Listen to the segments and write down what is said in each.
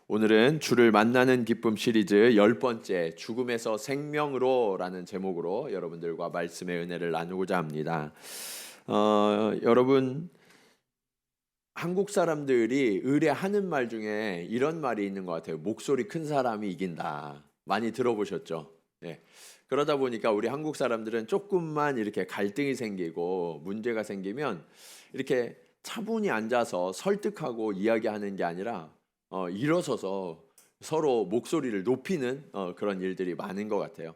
오늘은 주를 만나는 기쁨 시리즈 10번째 죽음에서 생명으로라는 제목으로 여러분들과 말씀의 은혜를 나누고자 합니다. 여러분, 한국 사람들이 의뢰하는 말 중에 이런 말이 있는 것 같아요. 목소리 큰 사람이 이긴다. 많이 들어보셨죠? 예. 그러다 보니까 우리 한국 사람들은 조금만 이렇게 갈등이 생기고 문제가 생기면 이렇게 차분히 앉아서 설득하고 이야기하는 게 아니라 일어서서 서로 목소리를 높이는 그런 일들이 많은 것 같아요.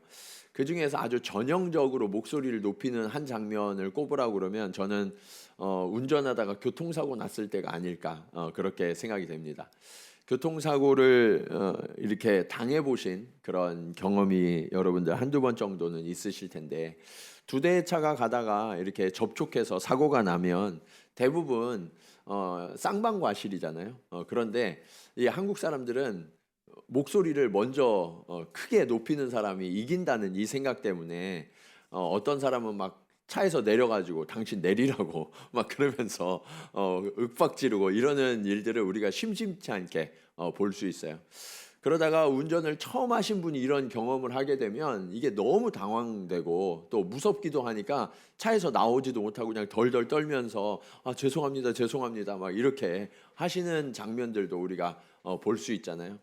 그 중에서 아주 전형적으로 목소리를 높이는 한 장면을 꼽으라고 그러면 저는 운전하다가 교통사고 났을 때가 아닐까 그렇게 생각이 됩니다. 교통사고를 이렇게 당해보신 그런 경험이 여러분들 한두 번 정도는 있으실 텐데, 두 대의 차가 가다가 이렇게 접촉해서 사고가 나면 대부분 쌍방과실이잖아요. 그런데 이 한국 사람들은 목소리를 먼저 크게 높이는 사람이 이긴다는 이 생각 때문에 어떤 사람은 막 차에서 내려가지고 당신 내리라고 막 그러면서 윽박 지르고 이러는 일들을 우리가 심심치 않게 볼 수 있어요. 그러다가 운전을 처음 하신 분이 이런 경험을 하게 되면 이게 너무 당황되고 또 무섭기도 하니까 차에서 나오지도 못하고 그냥 덜덜 떨면서 죄송합니다, 죄송합니다 막 이렇게 하시는 장면들도 우리가 볼 수 있잖아요.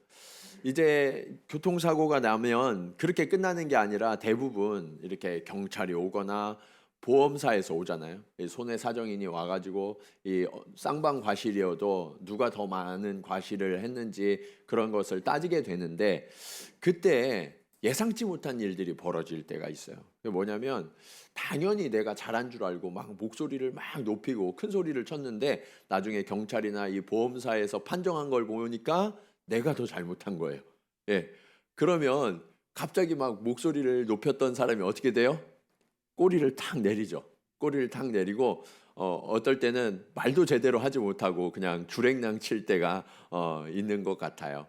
이제 교통사고가 나면 그렇게 끝나는 게 아니라 대부분 이렇게 경찰이 오거나 보험사에서 오잖아요. 이 손해사정인이 와가지고 이 쌍방 과실이어도 누가 더 많은 과실을 했는지 그런 것을 따지게 되는데, 그때 예상치 못한 일들이 벌어질 때가 있어요. 그게 뭐냐면 당연히 내가 잘한 줄 알고 막 목소리를 막 높이고 큰 소리를 쳤는데 나중에 경찰이나 이 보험사에서 판정한 걸 보니까 내가 더 잘못한 거예요. 예. 그러면 갑자기 막 목소리를 높였던 사람이 어떻게 돼요? 꼬리를 탁 내리죠. 꼬리를 탁 내리고 어떨 때는 말도 제대로 하지 못하고 그냥 주랭랑 칠 때가 있는 것 같아요.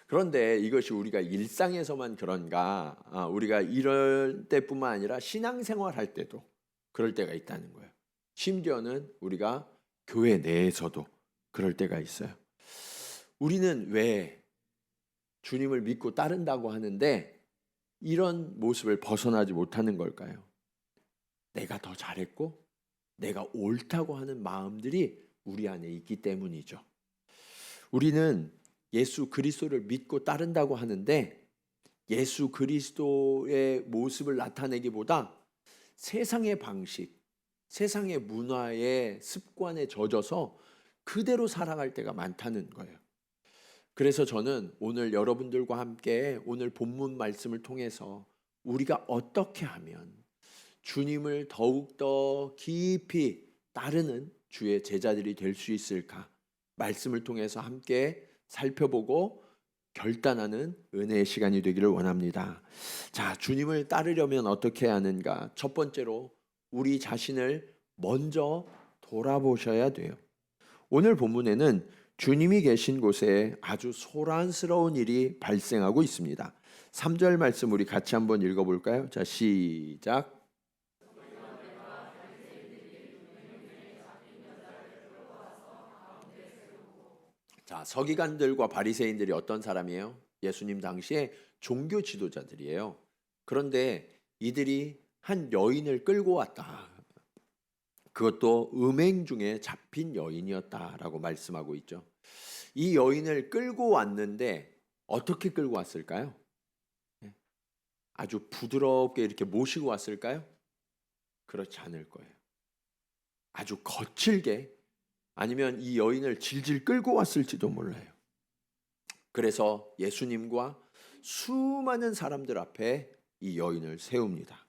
그런데 이것이 우리가 일상에서만 그런가? 우리가 이럴 때뿐만 아니라 신앙생활 할 때도 그럴 때가 있다는 거예요. 심지어는 우리가 교회 내에서도 그럴 때가 있어요. 우리는 왜 주님을 믿고 따른다고 하는데 이런 모습을 벗어나지 못하는 걸까요? 내가 더 잘했고 내가 옳다고 하는 마음들이 우리 안에 있기 때문이죠. 우리는 예수 그리스도를 믿고 따른다고 하는데 예수 그리스도의 모습을 나타내기보다 세상의 방식, 세상의 문화의 습관에 젖어서 그대로 살아갈 때가 많다는 거예요. 그래서 저는 오늘 여러분들과 함께 오늘 본문 말씀을 통해서 우리가 어떻게 하면 주님을 더욱더 깊이 따르는 주의 제자들이 될 수 있을까? 말씀을 통해서 함께 살펴보고 결단하는 은혜의 시간이 되기를 원합니다. 자, 주님을 따르려면 어떻게 해야 하는가? 첫 번째로 우리 자신을 먼저 돌아보셔야 돼요. 오늘 본문에는 주님이 계신 곳에 아주 소란스러운 일이 발생하고 있습니다. 3절 말씀 우리 같이 한번 읽어볼까요? 자, 시작. 자, 서기관들과 바리새인들이 어떤 사람이에요? 예수님 당시에 종교 지도자들이에요. 그런데 이들이 한 여인을 끌고 왔다. 그것도 음행 중에 잡힌 여인이었다라고 말씀하고 있죠. 이 여인을 끌고 왔는데 어떻게 끌고 왔을까요? 아주 부드럽게 이렇게 모시고 왔을까요? 그렇지 않을 거예요. 아주 거칠게, 아니면 이 여인을 질질 끌고 왔을지도 몰라요. 그래서 예수님과 수많은 사람들 앞에 이 여인을 세웁니다.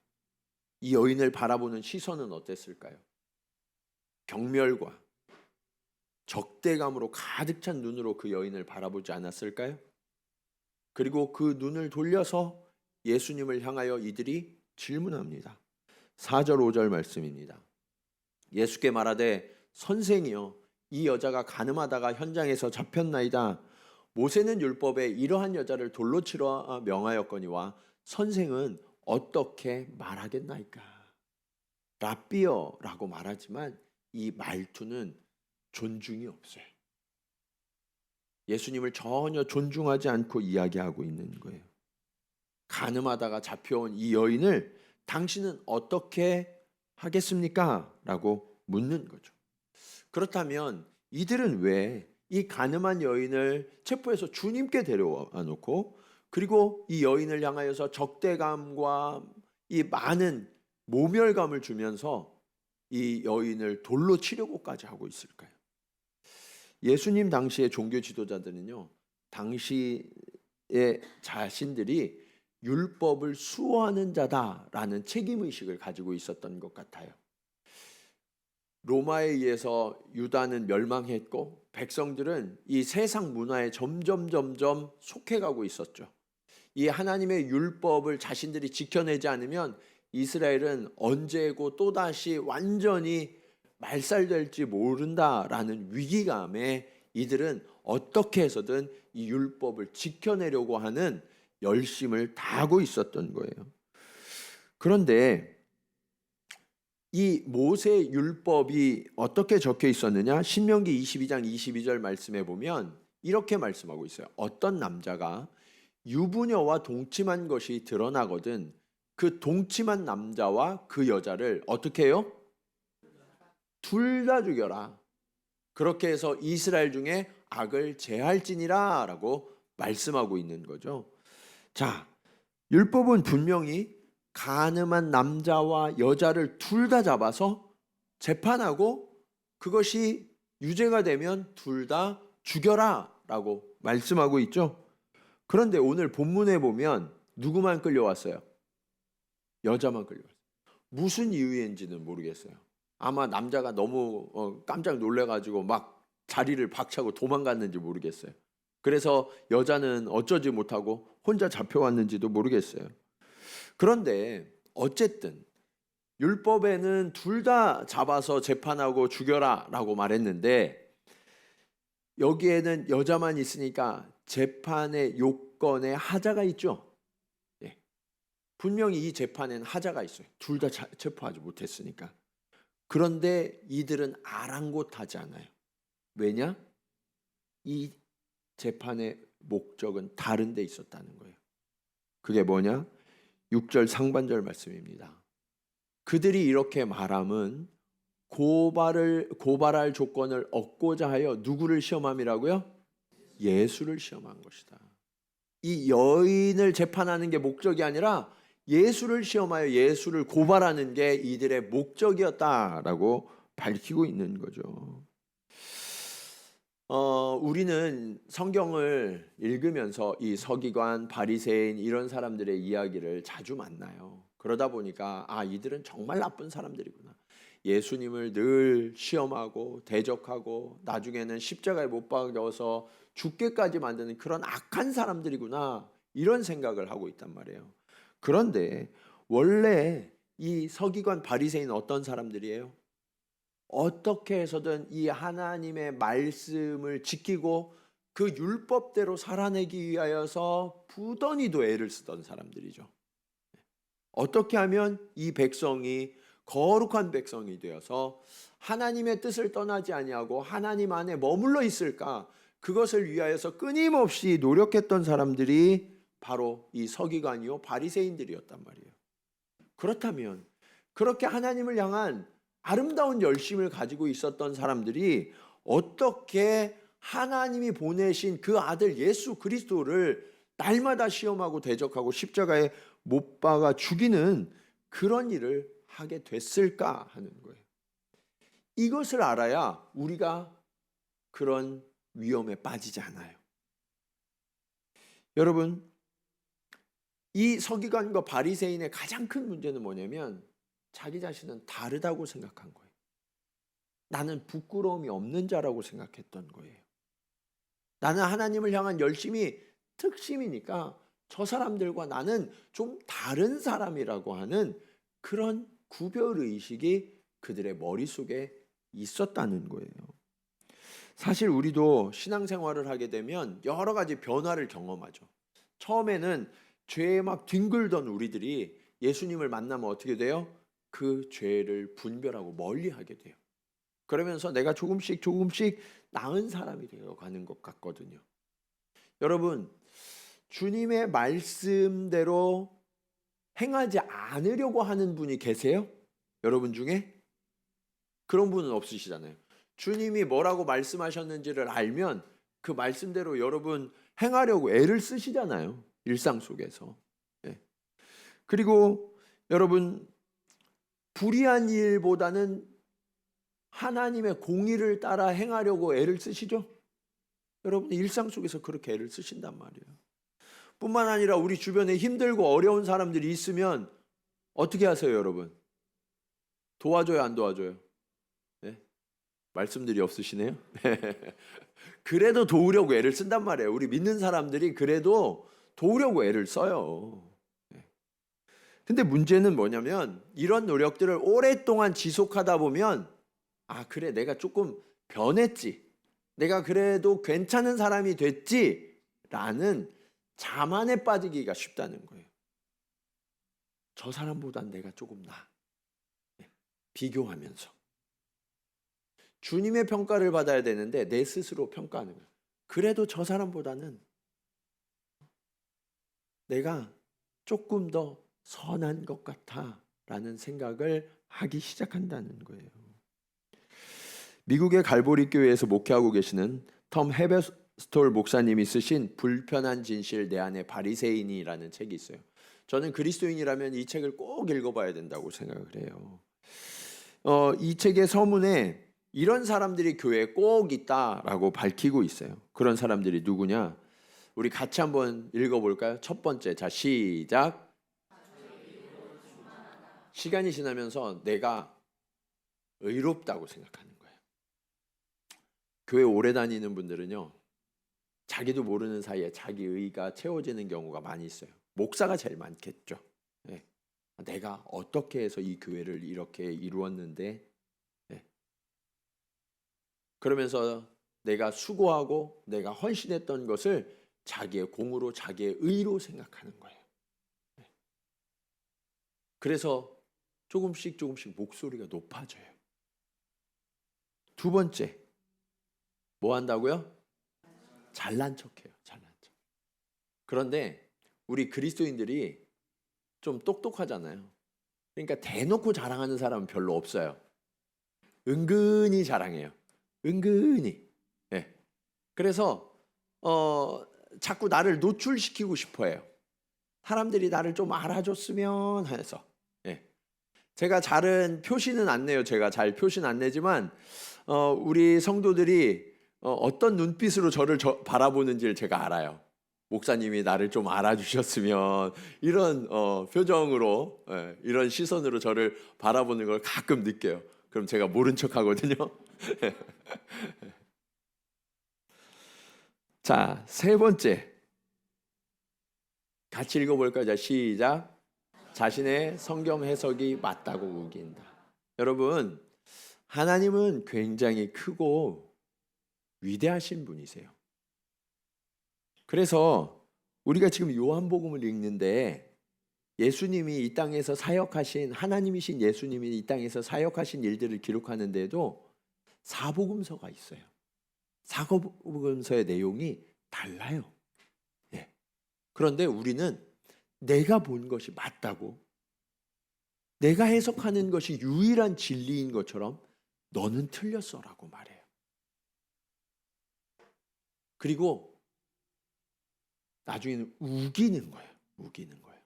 이 여인을 바라보는 시선은 어땠을까요? 경멸과 적대감으로 가득 찬 눈으로 그 여인을 바라보지 않았을까요? 그리고 그 눈을 돌려서 예수님을 향하여 이들이 질문합니다. 4절 5절 말씀입니다. 예수께 말하되 선생이여, 이 여자가 간음하다가 현장에서 잡혔나이다. 모세는 율법에 이러한 여자를 돌로 치러 명하였거니와 선생은 어떻게 말하겠나이까? 랍비어라고 말하지만 이 말투는 존중이 없어요. 예수님을 전혀 존중하지 않고 이야기하고 있는 거예요. 간음하다가 잡혀온 이 여인을 당신은 어떻게 하겠습니까? 라고 묻는 거죠. 그렇다면 이들은 왜 이 간음한 여인을 체포해서 주님께 데려와 놓고 그리고 이 여인을 향하여서 적대감과 이 많은 모멸감을 주면서 이 여인을 돌로 치려고까지 하고 있을까요? 예수님 당시의 종교 지도자들은요, 당시의 자신들이 율법을 수호하는 자다라는 책임의식을 가지고 있었던 것 같아요. 로마에 의해서 유다는 멸망했고 백성들은 이 세상 문화에 점점 속해가고 있었죠. 이 하나님의 율법을 자신들이 지켜내지 않으면 이스라엘은 언제고 또다시 완전히 말살될지 모른다라는 위기감에 이들은 어떻게 해서든 이 율법을 지켜내려고 하는 열심을 다하고 있었던 거예요. 그런데 이 모세 율법이 어떻게 적혀 있었느냐? 신명기 22장 22절 말씀에 보면 이렇게 말씀하고 있어요. 어떤 남자가 유부녀와 동침한 것이 드러나거든 그 동침한 남자와 그 여자를 어떻게 해요? 둘 다 죽여라. 그렇게 해서 이스라엘 중에 악을 제할지니라 라고 말씀하고 있는 거죠. 자, 율법은 분명히 간음한 남자와 여자를 둘 다 잡아서 재판하고 그것이 유죄가 되면 둘 다 죽여라 라고 말씀하고 있죠. 그런데 오늘 본문에 보면 누구만 끌려왔어요? 여자만 끌려왔어요. 무슨 이유인지는 모르겠어요. 아마 남자가 너무 깜짝 놀래가지고 막 자리를 박차고 도망갔는지 모르겠어요. 그래서 여자는 어쩌지 못하고 혼자 잡혀왔는지도 모르겠어요. 그런데 어쨌든 율법에는 둘 다 잡아서 재판하고 죽여라 라고 말했는데 여기에는 여자만 있으니까 재판의 요건에 하자가 있죠. 예. 분명히 이 재판에는 하자가 있어요. 둘 다 체포하지 못했으니까. 그런데 이들은 아랑곳하지 않아요. 왜냐? 이 재판의 목적은 다른 데 있었다는 거예요. 그게 뭐냐? 6절 상반절 말씀입니다. 그들이 이렇게 말함은 고발할 조건을 얻고자 하여 누구를 시험함이라고요? 예수를 시험한 것이다. 이 여인을 재판하는 게 목적이 아니라 예수를 시험하여 예수를 고발하는 게 이들의 목적이었다라고 밝히고 있는 거죠. 우리는 성경을 읽으면서 이 서기관, 바리새인 이런 사람들의 이야기를 자주 만나요. 그러다 보니까 이들은 정말 나쁜 사람들이구나. 예수님을 늘 시험하고 대적하고 나중에는 십자가에 못 박아서 죽게까지 만드는 그런 악한 사람들이구나. 이런 생각을 하고 있단 말이에요. 그런데 원래 이 서기관, 바리새인은 어떤 사람들이에요? 어떻게 해서든 이 하나님의 말씀을 지키고 그 율법대로 살아내기 위하여서 부단히도 애를 쓰던 사람들이죠. 어떻게 하면 이 백성이 거룩한 백성이 되어서 하나님의 뜻을 떠나지 아니하고 하나님 안에 머물러 있을까? 그것을 위하여서 끊임없이 노력했던 사람들이 바로 이 서기관이요 바리새인들이었단 말이에요. 그렇다면 그렇게 하나님을 향한 아름다운 열심을 가지고 있었던 사람들이 어떻게 하나님이 보내신 그 아들 예수 그리스도를 날마다 시험하고 대적하고 십자가에 못 박아 죽이는 그런 일을 하게 됐을까 하는 거예요. 이것을 알아야 우리가 그런 위험에 빠지지 않아요. 여러분, 이 서기관과 바리새인의 가장 큰 문제는 뭐냐면 자기 자신은 다르다고 생각한 거예요. 나는 부끄러움이 없는 자라고 생각했던 거예요. 나는 하나님을 향한 열심이 특심이니까 저 사람들과 나는 좀 다른 사람이라고 하는 그런 구별의식이 그들의 머릿속에 있었다는 거예요. 사실 우리도 신앙생활을 하게 되면 여러 가지 변화를 경험하죠. 처음에는 죄에 막 뒹굴던 우리들이 예수님을 만나면 어떻게 돼요? 그 죄를 분별하고 멀리하게 돼요. 그러면서 내가 조금씩 나은 사람이 되어가는 것 같거든요. 여러분, 주님의 말씀대로 행하지 않으려고 하는 분이 계세요? 여러분 중에? 그런 분은 없으시잖아요. 주님이 뭐라고 말씀하셨는지를 알면 그 말씀대로 여러분 행하려고 애를 쓰시잖아요. 일상 속에서. 네. 그리고 여러분, 불의한 일보다는 하나님의 공의를 따라 행하려고 애를 쓰시죠? 여러분 일상 속에서 그렇게 애를 쓰신단 말이에요. 뿐만 아니라 우리 주변에 힘들고 어려운 사람들이 있으면 어떻게 하세요, 여러분? 도와줘요, 안 도와줘요? 네? 말씀들이 없으시네요. 그래도 도우려고 애를 쓴단 말이에요. 우리 믿는 사람들이 그래도 도우려고 애를 써요. 근데 문제는 뭐냐면 이런 노력들을 오랫동안 지속하다 보면 그래, 내가 조금 변했지, 내가 그래도 괜찮은 사람이 됐지 라는 자만에 빠지기가 쉽다는 거예요. 저 사람보단 내가 조금 나아. 비교하면서 주님의 평가를 받아야 되는데 내 스스로 평가하는 거예요. 그래도 저 사람보다는 내가 조금 더 선한 것 같아 라는 생각을 하기 시작한다는 거예요. 미국의 갈보리 교회에서 목회하고 계시는 텀 헤베스톨 목사님이 쓰신 불편한 진실 내 안의 바리새인이라는 책이 있어요. 저는 그리스도인이라면 이 책을 꼭 읽어봐야 된다고 생각을 해요. 이 책의 서문에 이런 사람들이 교회에 꼭 있다라고 밝히고 있어요. 그런 사람들이 누구냐? 우리 같이 한번 읽어볼까요? 첫 번째, 자 시작. 시간이 지나면서 내가 의롭다고 생각하는 거예요. 교회 오래 다니는 분들은요, 자기도 모르는 사이에 자기 의가 채워지는 경우가 많이 있어요. 목사가 제일 많겠죠. 네. 내가 어떻게 해서 이 교회를 이렇게 이루었는데, 네. 그러면서 내가 수고하고 내가 헌신했던 것을 자기의 공으로, 자기의 의로 생각하는 거예요. 네. 그래서 조금씩 목소리가 높아져요. 두 번째, 뭐 한다고요? 잘난 척해요. 잘난 척. 그런데 우리 그리스도인들이 좀 똑똑하잖아요. 그러니까 대놓고 자랑하는 사람은 별로 없어요. 은근히 자랑해요. 은근히. 네. 그래서 자꾸 나를 노출시키고 싶어해요. 사람들이 나를 좀 알아줬으면 해서. 네. 제가 잘은 표시는 안 내요. 제가 잘 표시는 안 내지만 우리 성도들이 어떤 눈빛으로 저를 바라보는지를 제가 알아요. 목사님이 나를 좀 알아주셨으면 이런 표정으로, 이런 시선으로 저를 바라보는 걸 가끔 느껴요. 그럼 제가 모른 척 하거든요. 자, 세 번째, 같이 읽어볼까요? 자, 시작. 자신의 성경 해석이 맞다고 우긴다. 여러분, 하나님은 굉장히 크고 위대하신 분이세요. 그래서 우리가 지금 요한복음을 읽는데 예수님이 이 땅에서 사역하신, 하나님이신 예수님이 이 땅에서 사역하신 일들을 기록하는데도 사복음서가 있어요. 사복음서의 내용이 달라요. 예. 그런데 우리는 내가 본 것이 맞다고, 내가 해석하는 것이 유일한 진리인 것처럼 너는 틀렸어라고 말해요. 그리고 나중에는 우기는 거예요. 우기는 거예요.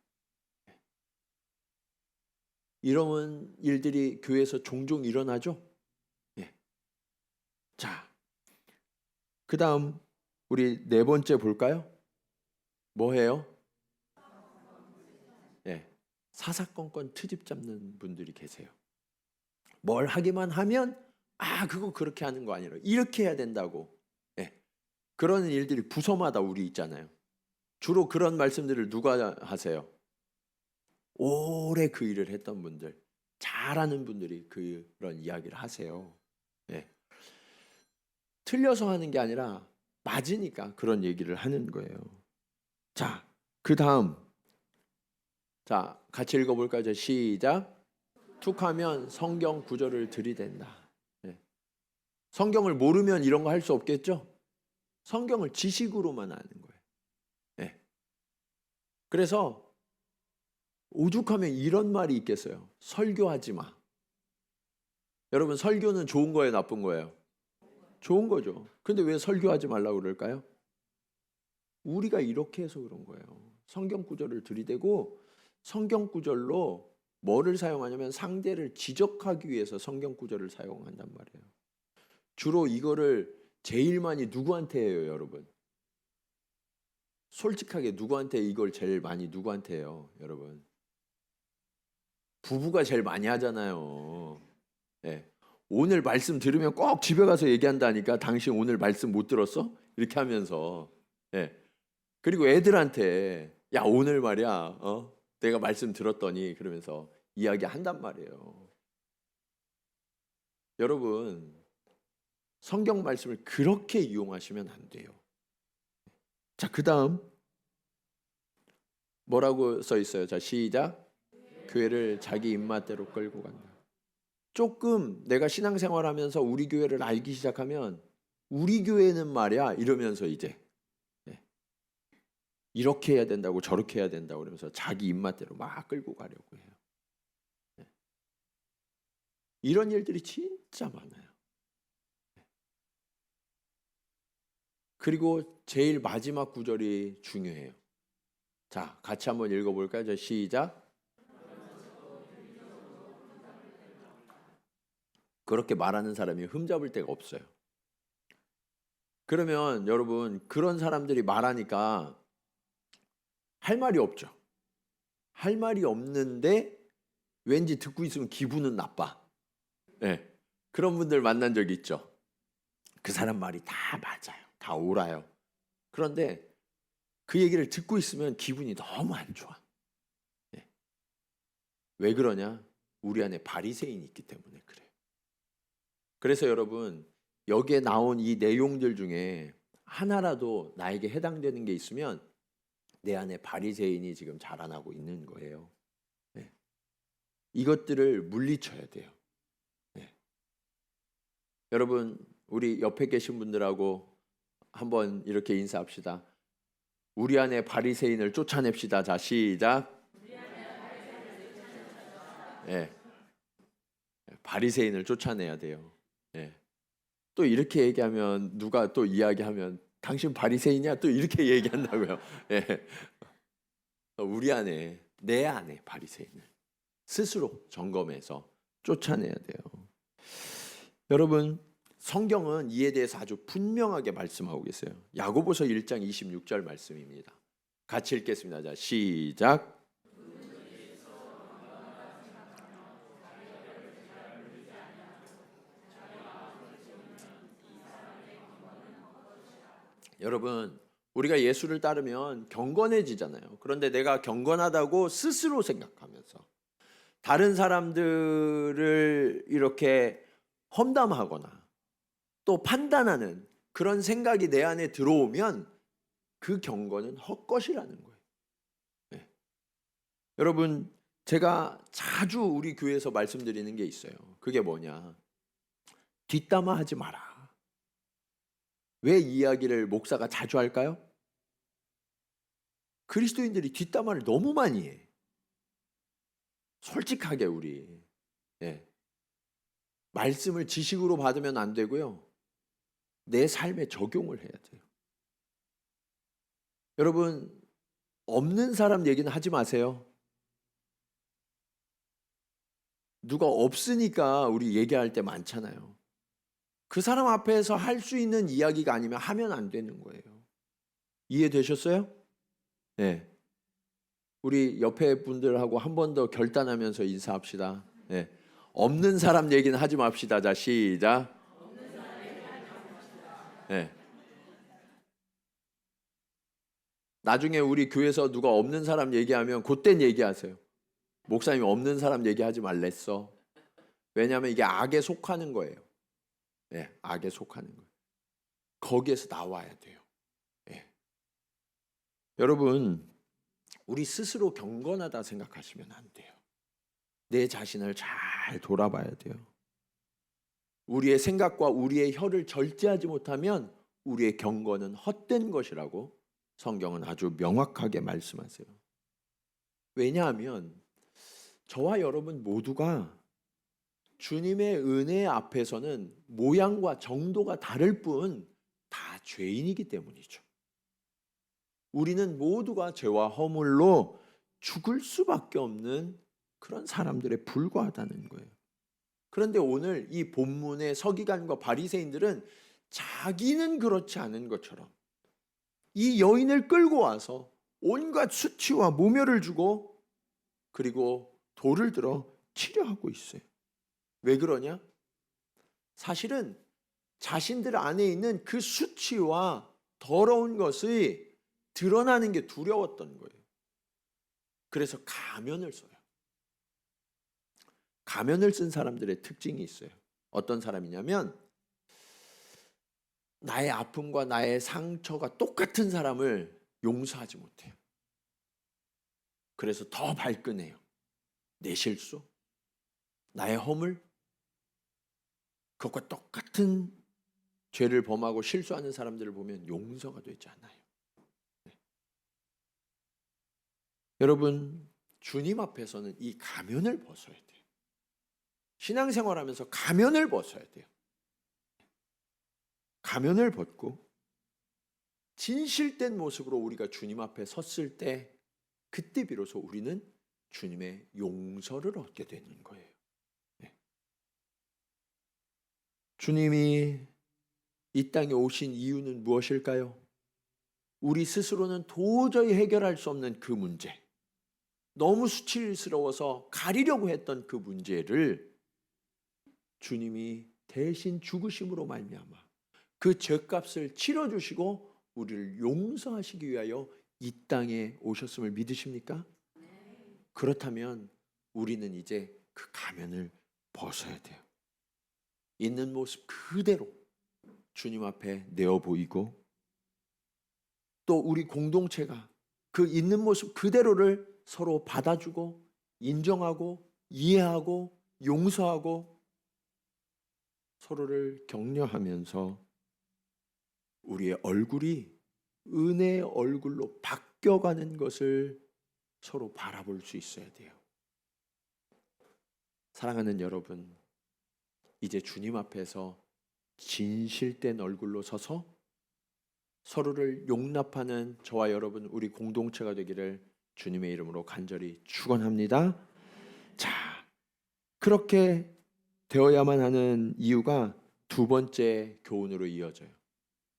이런 일들이 교회에서 종종 일어나죠. 예. 자, 그 다음 우리 네 번째 볼까요? 뭐예요? 예. 사사건건 트집 잡는 분들이 계세요. 뭘 하기만 하면 그거 그렇게 하는 거 아니라 이렇게 해야 된다고. 예. 그런 일들이 부서마다 우리 있잖아요. 주로 그런 말씀들을 누가 하세요? 오래 그 일을 했던 분들, 잘하는 분들이 그런 이야기를 하세요. 예. 틀려서 하는 게 아니라 맞으니까 그런 얘기를 하는 거예요. 자, 그 다음, 자 같이 읽어볼까요? 시작. 툭하면 성경 구절을 들이댄다. 예. 성경을 모르면 이런 거 할 수 없겠죠? 성경을 지식으로만 아는 거예요. 그래서 오죽하면 이런 말이 있겠어요. 설교하지 마. 여러분, 설교는 좋은 거예요, 나쁜 거예요? 좋은 거죠. 근데 왜 설교하지 말라고 그럴까요? 우리가 이렇게 해서 그런 거예요. 성경 구절을 들이대고 성경 구절로 뭐를 사용하냐면 상대를 지적하기 위해서 성경 구절을 사용한단 말이에요. 주로 이거를 제일 많이 누구한테 해요, 여러분? 솔직하게 누구한테 이걸 제일 많이 누구한테 해요, 여러분? 부부가 제일 많이 하잖아요. 예. 오늘 말씀 들으면 꼭 집에 가서 얘기한다니까. 당신 오늘 말씀 못 들었어? 이렇게 하면서. 예. 그리고 애들한테 야, 오늘 말이야, 내가 말씀 들었더니 그러면서 이야기한단 말이에요. 여러분, 성경 말씀을 그렇게 이용하시면 안 돼요. 자, 그다음 뭐라고 써 있어요? 자, 시작. 교회를 자기 입맛대로 끌고 간다. 조금 내가 신앙생활하면서 우리 교회를 알기 시작하면 우리 교회는 말이야 이러면서 이제 이렇게 해야 된다고 저렇게 해야 된다고 그러면서 자기 입맛대로 막 끌고 가려고 해요. 이런 일들이 진짜 많아요. 그리고 제일 마지막 구절이 중요해요. 자, 같이 한번 읽어볼까요? 자, 시작. 그렇게 말하는 사람이 흠잡을 데가 없어요. 그러면 여러분, 그런 사람들이 말하니까 할 말이 없죠. 할 말이 없는데 왠지 듣고 있으면 기분은 나빠. 네. 그런 분들 만난 적 있죠. 그 사람 말이 다 맞아요. 다 옳아요. 그런데 그 얘기를 듣고 있으면 기분이 너무 안 좋아. 네. 왜 그러냐? 우리 안에 바리새인이 있기 때문에 그래요. 그래서 여러분, 여기에 나온 이 내용들 중에 하나라도 나에게 해당되는 게 있으면 내 안에 바리새인이 지금 자라나고 있는 거예요. 네. 이것들을 물리쳐야 돼요. 네. 여러분, 우리 옆에 계신 분들하고 한번 이렇게 인사합시다. 우리 안에 바리새인을 쫓아냅시다. 자, 시작. 네. 바리새인을 쫓아내야 돼요. 네. 또 이렇게 얘기하면 누가 또 이야기하면 당신 바리새인이야? 또 이렇게 얘기한다고요. 네. 우리 안에, 내 안에 바리새인을 스스로 점검해서 쫓아내야 돼요. 여러분, 성경은 이에 대해서 아주 분명하게 말씀하고 계세요. 야고보서 1장 26절 말씀입니다. 같이 읽겠습니다. 자, 시작. 여러분, 우리가 예수를 따르면 경건해지잖아요. 그런데 내가 경건하다고 스스로 생각하면서 다른 사람들을 이렇게 험담하거나 또 판단하는 그런 생각이 내 안에 들어오면 그 경건은 헛것이라는 거예요. 네. 여러분, 제가 자주 우리 교회에서 말씀드리는 게 있어요. 그게 뭐냐? 뒷담화 하지 마라. 왜 이야기를 목사가 자주 할까요? 그리스도인들이 뒷담화를 너무 많이 해. 솔직하게 우리. 네. 말씀을 지식으로 받으면 안 되고요. 내 삶에 적용을 해야 돼요. 여러분, 없는 사람 얘기는 하지 마세요. 누가 없으니까 우리 얘기할 때 많잖아요. 그 사람 앞에서 할 수 있는 이야기가 아니면 하면 안 되는 거예요. 이해되셨어요? 네. 우리 옆에 분들하고 한 번 더 결단하면서 인사합시다. 네. 없는 사람 얘기는 하지 맙시다. 자, 시작. 네. 나중에 우리 교회에서 누가 없는 사람 얘기하면 그땐 얘기하세요. 목사님 없는 사람 얘기하지 말랬어. 왜냐하면 이게 악에 속하는 거예요. 네, 악에 속하는 거예요. 거기에서 나와야 돼요. 네. 여러분, 우리 스스로 경건하다 생각하시면 안 돼요. 내 자신을 잘 돌아봐야 돼요. 우리의 생각과 우리의 혀를 절제하지 못하면 우리의 경건은 헛된 것이라고 성경은 아주 명확하게 말씀하세요. 왜냐하면 저와 여러분 모두가 주님의 은혜 앞에서는 모양과 정도가 다를 뿐 다 죄인이기 때문이죠. 우리는 모두가 죄와 허물로 죽을 수밖에 없는 그런 사람들에 불과하다는 거예요. 그런데 오늘 이 본문의 서기관과 바리새인들은 자기는 그렇지 않은 것처럼 이 여인을 끌고 와서 온갖 수치와 모멸을 주고 그리고 돌을 들어 치려 하고 있어요. 왜 그러냐? 사실은 자신들 안에 있는 그 수치와 더러운 것이 드러나는 게 두려웠던 거예요. 그래서 가면을 써요. 가면을 쓴 사람들의 특징이 있어요. 어떤 사람이냐면 나의 아픔과 나의 상처가 똑같은 사람을 용서하지 못해요. 그래서 더 발끈해요. 내 실수, 나의 허물, 그것과 똑같은 죄를 범하고 실수하는 사람들을 보면 용서가 되지 않아요. 네. 여러분, 주님 앞에서는 이 가면을 벗어야 돼요. 신앙생활하면서 가면을 벗어야 돼요. 가면을 벗고 진실된 모습으로 우리가 주님 앞에 섰을 때 그때 비로소 우리는 주님의 용서를 얻게 되는 거예요. 네. 주님이 이 땅에 오신 이유는 무엇일까요? 우리 스스로는 도저히 해결할 수 없는 그 문제, 너무 수치스러워서 가리려고 했던 그 문제를 주님이 대신 죽으심으로 말미암아 그 죄값을 치러주시고 우리를 용서하시기 위하여 이 땅에 오셨음을 믿으십니까? 그렇다면 우리는 이제 그 가면을 벗어야 돼요. 있는 모습 그대로 주님 앞에 내어 보이고 또 우리 공동체가 그 있는 모습 그대로를 서로 받아주고 인정하고 이해하고 용서하고 서로를 격려하면서 우리의 얼굴이 은혜의 얼굴로 바뀌어가는 것을 서로 바라볼 수 있어야 돼요. 사랑하는 여러분, 이제 주님 앞에서 진실된 얼굴로 서서 서로를 용납하는 저와 여러분 우리 공동체가 되기를 주님의 이름으로 간절히 축원합니다. 자, 그렇게 되어야만 하는 이유가 두 번째 교훈으로 이어져요.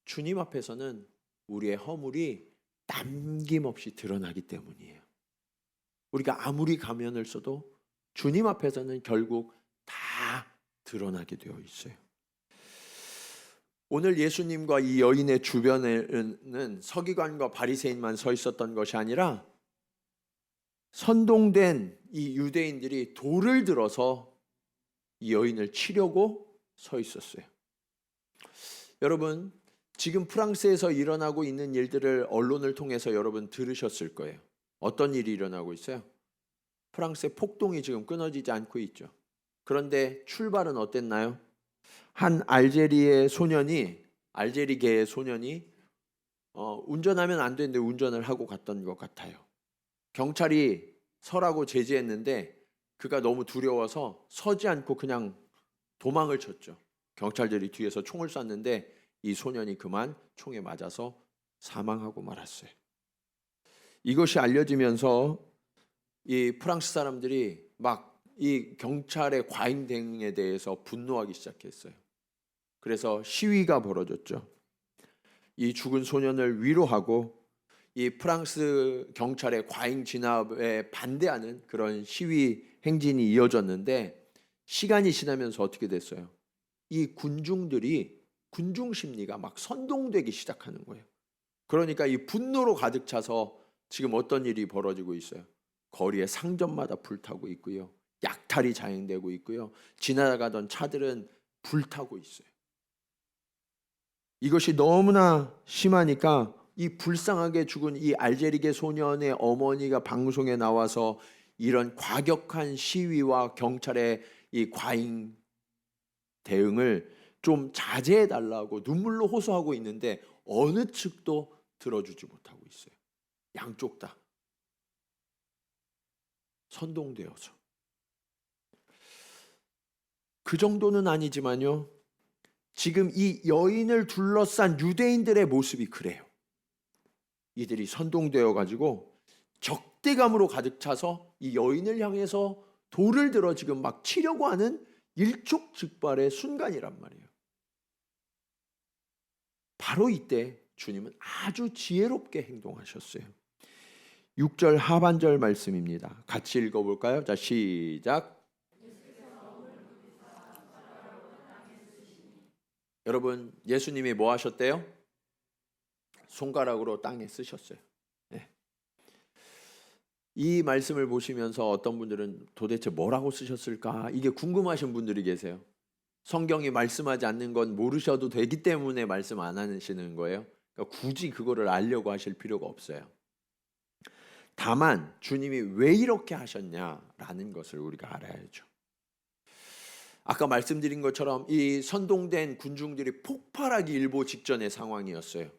주님 앞에서는 우리의 허물이 남김없이 드러나기 때문이에요. 우리가 아무리 가면을 써도 주님 앞에서는 결국 다 드러나게 되어 있어요. 오늘 예수님과 이 여인의 주변에는 서기관과 바리새인만 서 있었던 것이 아니라 선동된 이 유대인들이 돌을 들어서 이 여인을 치려고 서 있었어요. 여러분, 지금 프랑스에서 일어나고 있는 일들을 언론을 통해서 여러분 들으셨을 거예요. 어떤 일이 일어나고 있어요? 프랑스의 폭동이 지금 끊어지지 않고 있죠. 그런데 출발은 어땠나요? 한 알제리계의 소년이 운전하면 안 되는데 운전을 하고 갔던 것 같아요. 경찰이 서라고 제지했는데 그가 너무 두려워서 서지 않고 그냥 도망을 쳤죠. 경찰들이 뒤에서 총을 쐈는데 이 소년이 그만 총에 맞아서 사망하고 말았어요. 이것이 알려지면서 이 프랑스 사람들이 막 이 경찰의 과잉 대응에 대해서 분노하기 시작했어요. 그래서 시위가 벌어졌죠. 이 죽은 소년을 위로하고 이 프랑스 경찰의 과잉 진압에 반대하는 그런 시위 행진이 이어졌는데 시간이 지나면서 어떻게 됐어요? 이 군중 심리가 막 선동되기 시작하는 거예요. 그러니까 이 분노로 가득 차서 지금 어떤 일이 벌어지고 있어요? 거리에 상점마다 불타고 있고요. 약탈이 자행되고 있고요. 지나가던 차들은 불타고 있어요. 이것이 너무나 심하니까 이 불쌍하게 죽은 이 알제리계 소년의 어머니가 방송에 나와서 이런 과격한 시위와 경찰의 이 과잉 대응을 좀 자제해 달라고 눈물로 호소하고 있는데 어느 측도 들어주지 못하고 있어요. 양쪽 다. 선동되어서. 그 정도는 아니지만요, 지금 이 여인을 둘러싼 유대인들의 모습이 그래요. 이들이 선동되어 가지고 적대감으로 가득 차서 이 여인을 향해서 돌을 들어 지금 막 치려고 하는 일촉즉발의 순간이란 말이에요. 바로 이때 주님은 아주 지혜롭게 행동하셨어요. 6절 하반절 말씀입니다. 같이 읽어볼까요? 자, 시작. 여러분, 예수님이 뭐 하셨대요? 손가락으로 땅에 쓰셨어요. 네. 이 말씀을 보시면서 어떤 분들은 도대체 뭐라고 쓰셨을까? 이게 궁금하신 분들이 계세요. 성경이 말씀하지 않는 건 모르셔도 되기 때문에 말씀 안 하시는 거예요. 그러니까 굳이 그거를 알려고 하실 필요가 없어요. 다만 주님이 왜 이렇게 하셨냐라는 것을 우리가 알아야죠. 아까 말씀드린 것처럼 이 선동된 군중들이 폭발하기 일보 직전의 상황이었어요.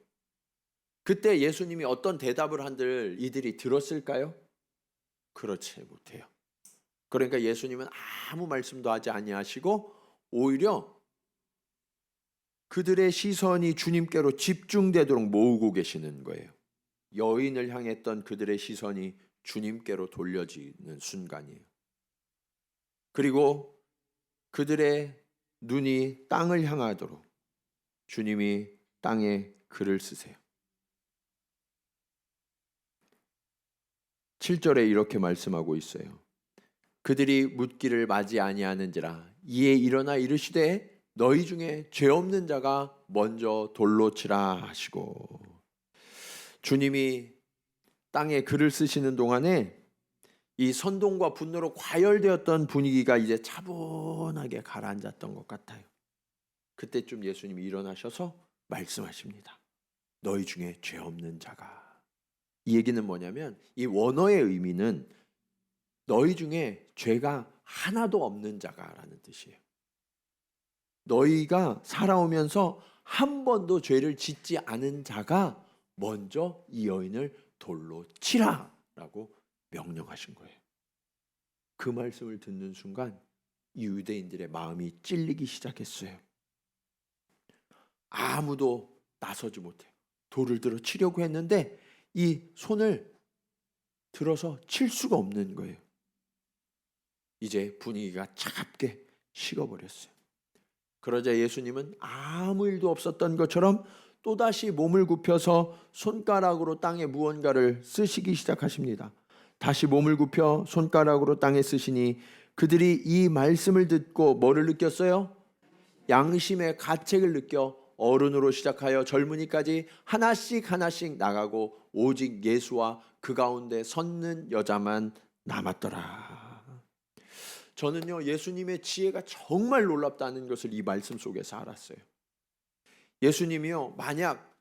그때 예수님이 어떤 대답을 한들 이들이 들었을까요? 그렇지 못해요. 그러니까 예수님은 아무 말씀도 하지 아니하시고 오히려 그들의 시선이 주님께로 집중되도록 모으고 계시는 거예요. 여인을 향했던 그들의 시선이 주님께로 돌려지는 순간이에요. 그리고 그들의 눈이 땅을 향하도록 주님이 땅에 글을 쓰세요. 7절에 이렇게 말씀하고 있어요. 그들이 묻기를 맞이 아니하는지라 이에 일어나 이르시되 너희 중에 죄 없는 자가 먼저 돌로 치라 하시고, 주님이 땅에 글을 쓰시는 동안에 이 선동과 분노로 과열되었던 분위기가 이제 차분하게 가라앉았던 것 같아요. 그때쯤 예수님이 일어나셔서 말씀하십니다. 너희 중에 죄 없는 자가. 이 얘기는 뭐냐면 이 원어의 의미는 너희 중에 죄가 하나도 없는 자가라는 뜻이에요. 너희가 살아오면서 한 번도 죄를 짓지 않은 자가 먼저 이 여인을 돌로 치라라고 명령하신 거예요. 그 말씀을 듣는 순간 이 유대인들의 마음이 찔리기 시작했어요. 아무도 나서지 못해요. 돌을 들어 치려고 했는데 이 손을 들어서 칠 수가 없는 거예요. 이제 분위기가 차갑게 식어버렸어요. 그러자 예수님은 아무 일도 없었던 것처럼 또다시 몸을 굽혀서 손가락으로 땅에 무언가를 쓰시기 시작하십니다. 다시 몸을 굽혀 손가락으로 땅에 쓰시니 그들이 이 말씀을 듣고 뭐를 느꼈어요? 양심의 가책을 느껴 어른으로 시작하여 젊은이까지 하나씩 하나씩 나가고 오직 예수와 그 가운데 섰는 여자만 남았더라. 저는요, 예수님의 지혜가 정말 놀랍다는 것을 이 말씀 속에서 알았어요. 예수님이요, 만약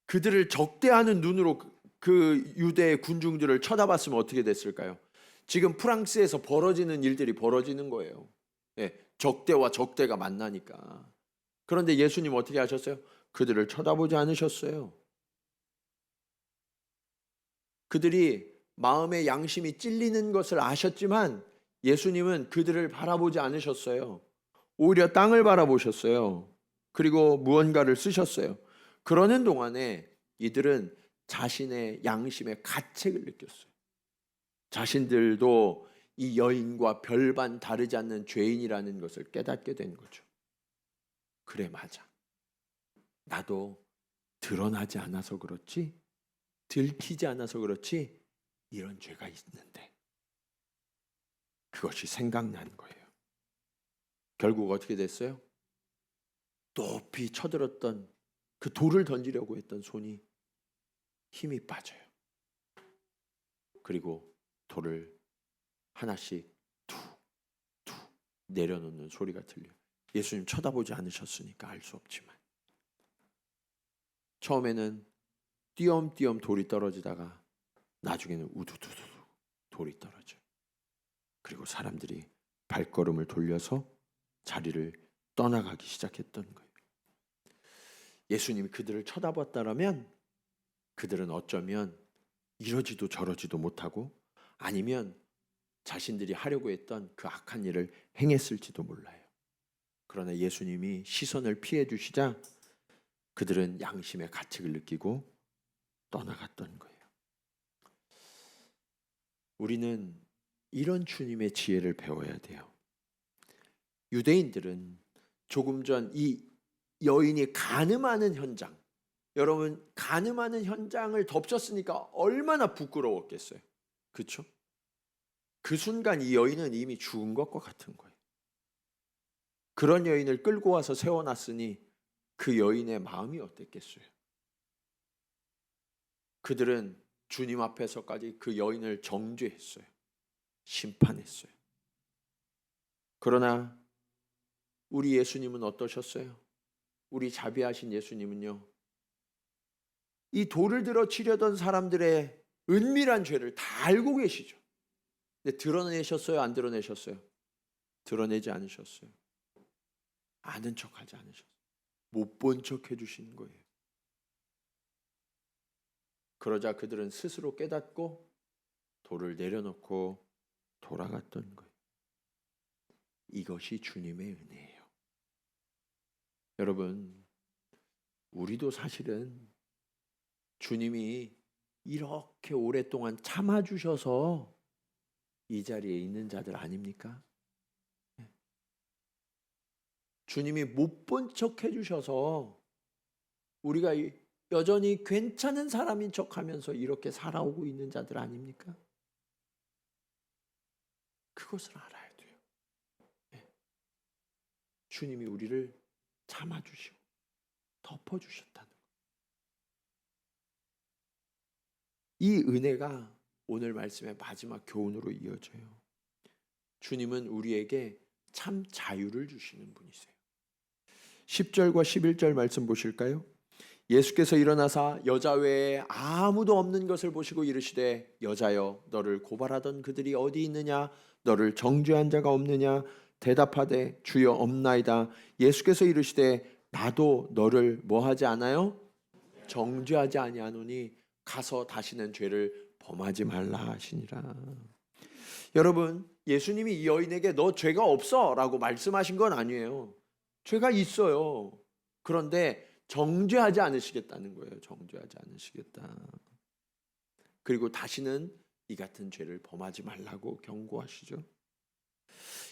그들을 적대하는 눈으로 그 유대의 군중들을 쳐다봤으면 어떻게 됐을까요? 지금 프랑스에서 벌어지는 일들이 벌어지는 거예요. 네, 적대와 적대가 만나니까. 그런데 예수님 어떻게 하셨어요? 그들을 쳐다보지 않으셨어요. 그들이 마음의 양심이 찔리는 것을 아셨지만 예수님은 그들을 바라보지 않으셨어요. 오히려 땅을 바라보셨어요. 그리고 무언가를 쓰셨어요. 그러는 동안에 이들은 자신의 양심의 가책을 느꼈어요. 자신들도 이 여인과 별반 다르지 않는 죄인이라는 것을 깨닫게 된 거죠. 그래, 맞아. 나도 드러나지 않아서 그렇지, 들키지 않아서 그렇지, 이런 죄가 있는데. 그것이 생각난 거예요. 결국 어떻게 됐어요? 높이 쳐들었던 그 돌을 던지려고 했던 손이 힘이 빠져요. 그리고 돌을 하나씩 툭툭 내려놓는 소리가 들려요. 예수님 쳐다보지 않으셨으니까 알 수 없지만 처음에는 띄엄띄엄 돌이 떨어지다가 나중에는 우두두두 돌이 떨어져요. 그리고 사람들이 발걸음을 돌려서 자리를 떠나가기 시작했던 거예요. 예수님이 그들을 쳐다봤다라면 그들은 어쩌면 이러지도 저러지도 못하고 아니면 자신들이 하려고 했던 그 악한 일을 행했을지도 몰라요. 그러나 예수님이 시선을 피해 주시자 그들은 양심의 가책을 느끼고 떠나갔던 거예요. 우리는 이런 주님의 지혜를 배워야 돼요. 유대인들은 조금 전 이 여인이 간음하는 현장, 여러분 간음하는 현장을 덮쳤으니까 얼마나 부끄러웠겠어요. 그렇죠? 그 순간 이 여인은 이미 죽은 것과 같은 거예요. 그런 여인을 끌고 와서 세워놨으니 그 여인의 마음이 어땠겠어요? 그들은 주님 앞에서까지 그 여인을 정죄했어요. 심판했어요. 그러나 우리 예수님은 어떠셨어요? 우리 자비하신 예수님은요, 이 돌을 들어 치려던 사람들의 은밀한 죄를 다 알고 계시죠. 근데 드러내셨어요? 안 드러내셨어요? 드러내지 않으셨어요. 아는 척하지 않으셨어요. 못 본 척 해주신 거예요. 그러자 그들은 스스로 깨닫고 돌을 내려놓고 돌아갔던 거예요. 이것이 주님의 은혜예요. 여러분, 우리도 사실은 주님이 이렇게 오랫동안 참아주셔서 이 자리에 있는 자들 아닙니까? 주님이 못 본 척 해주셔서 우리가 여전히 괜찮은 사람인 척하면서 이렇게 살아오고 있는 자들 아닙니까? 그것을 알아야 돼요. 주님이 우리를 참아주시고 덮어주셨다는 거예요. 이 은혜가 오늘 말씀의 마지막 교훈으로 이어져요. 주님은 우리에게 참 자유를 주시는 분이세요. 10절과 11절 말씀 보실까요? 예수께서 일어나사 여자 외에 아무도 없는 것을 보시고 이르시되 여자여 너를 고발하던 그들이 어디 있느냐? 너를 정죄한 자가 없느냐? 대답하되 주여 없나이다. 예수께서 이르시되 나도 너를 뭐하지 않아요? 정죄하지 아니하노니 가서 다시는 죄를 범하지 말라 하시니라. 여러분, 예수님이 이 여인에게 너 죄가 없어 라고 말씀하신 건 아니에요. 죄가 있어요. 그런데 정죄하지 않으시겠다는 거예요. 정죄하지 않으시겠다. 그리고 다시는 이 같은 죄를 범하지 말라고 경고하시죠.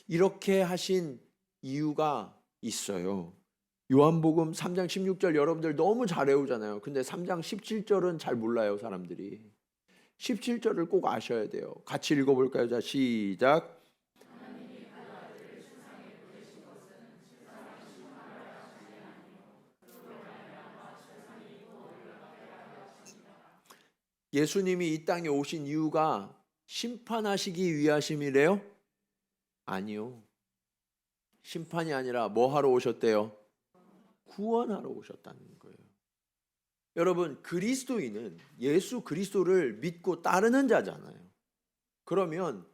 이렇게 하신 이유가 있어요. 요한복음 3장 16절 여러분들 너무 잘 외우잖아요. 근데 3장 17절은 잘 몰라요, 사람들이. 17절을 꼭 아셔야 돼요. 같이 읽어볼까요? 자, 시작. 예수님이 이 땅에 오신 이유가 심판하시기 위하심이래요? 아니요. 심판이 아니라 뭐 하러 오셨대요? 구원하러 오셨다는 거예요. 여러분, 그리스도인은 예수 그리스도를 믿고 따르는 자잖아요. 그러면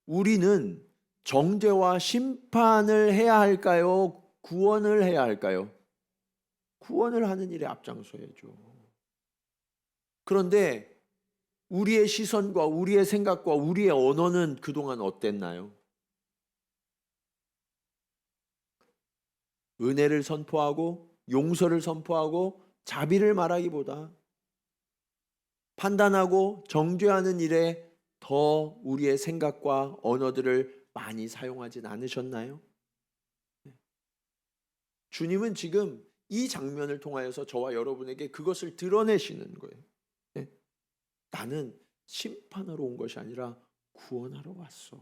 우리는 정죄와 심판을 해야 할까요? 구원을 해야 할까요? 구원을 하는 일에 앞장서야죠. 그런데 우리의 시선과 우리의 생각과 우리의 언어는 그동안 어땠나요? 은혜를 선포하고 용서를 선포하고 자비를 말하기보다 판단하고 정죄하는 일에 더 우리의 생각과 언어들을 많이 사용하진 않으셨나요? 주님은 지금 이 장면을 통하여서 저와 여러분에게 그것을 드러내시는 거예요. 나는 심판하러 온 것이 아니라 구원하러 왔어.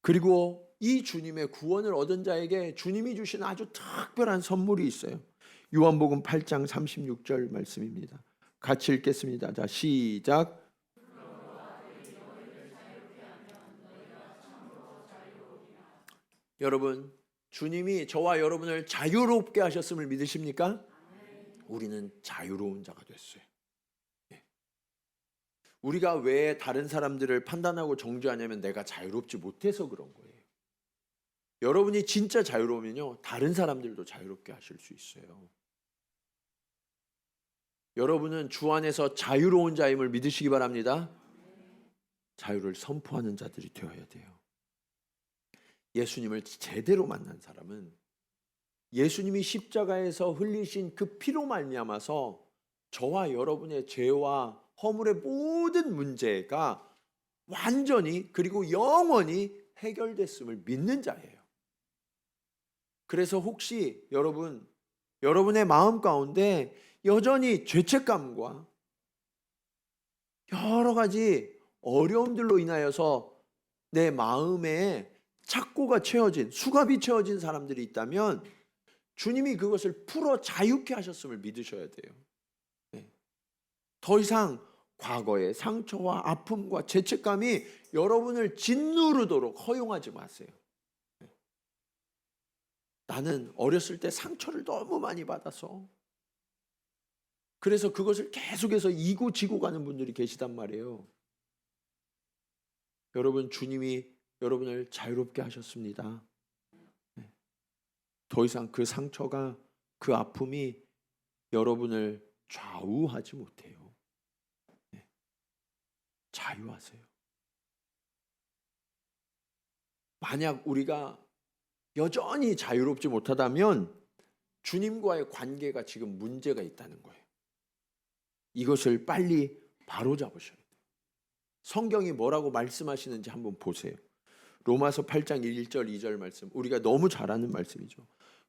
그리고 이 주님의 구원을 얻은 자에게 주님이 주신 아주 특별한 선물이 있어요. 요한복음 8장 36절 말씀입니다. 같이 읽겠습니다. 자, 시작. 여러분, 주님이 저와 여러분을 자유롭게 하셨음을 믿으십니까? 우리는 자유로운 자가 됐어요. 우리가 왜 다른 사람들을 판단하고 정죄하냐면 내가 자유롭지 못해서 그런 거예요. 여러분이 진짜 자유로우면요, 다른 사람들도 자유롭게 하실 수 있어요. 여러분은 주 안에서 자유로운 자임을 믿으시기 바랍니다. 자유를 선포하는 자들이 되어야 돼요. 예수님을 제대로 만난 사람은 예수님이 십자가에서 흘리신 그 피로 말미암아서 저와 여러분의 죄와 허물의 모든 문제가 완전히 그리고 영원히 해결됐음을 믿는 자예요. 그래서 혹시 여러분의 마음 가운데 여전히 죄책감과 여러 가지 어려움들로 인하여서 내 마음에 착고가 채워진, 수갑이 채워진 사람들이 있다면 주님이 그것을 풀어 자유케 하셨음을 믿으셔야 돼요. 더 이상 과거의 상처와 아픔과 죄책감이 여러분을 짓누르도록 허용하지 마세요. 나는 어렸을 때 상처를 너무 많이 받아서 그래서 그것을 계속해서 이고 지고 가는 분들이 계시단 말이에요. 여러분, 주님이 여러분을 자유롭게 하셨습니다. 더 이상 그 상처가, 그 아픔이 여러분을 좌우하지 못해요. 자유하세요. 만약 우리가 여전히 자유롭지 못하다면 주님과의 관계가 지금 문제가 있다는 거예요. 이것을 빨리 바로잡으셔야 돼요. 성경이 뭐라고 말씀하시는지 한번 보세요. 로마서 8장 1절 2절 말씀, 우리가 너무 잘 아는 말씀이죠.